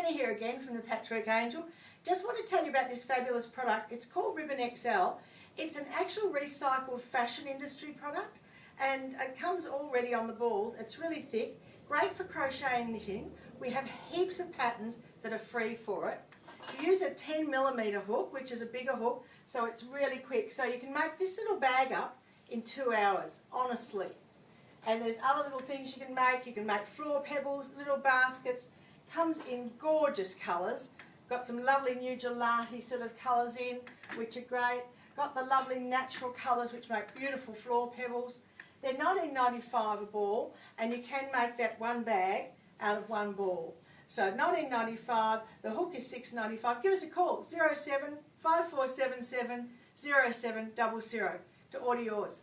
Penny here again from the Patchwork Angel. Just want to tell you about this fabulous product. It's called Ribbon XL. It's an actual recycled fashion industry product and it comes already on the balls. It's really thick, great for crochet and knitting. We have heaps of patterns that are free for it. You use a 10mm hook, which is a bigger hook, so it's really quick. So you can make this little bag up in 2 hours, honestly. And there's other little things you can make. You can make floor pebbles, little baskets. Comes in gorgeous colours. Got some lovely new gelati sort of colours in, which are great. Got the lovely natural colours which make beautiful floor pebbles. They're $19.95 a ball, and you can make that one bag out of one ball. So $19.95, the hook is $6.95. Give us a call, 07 5477 0700 to order yours.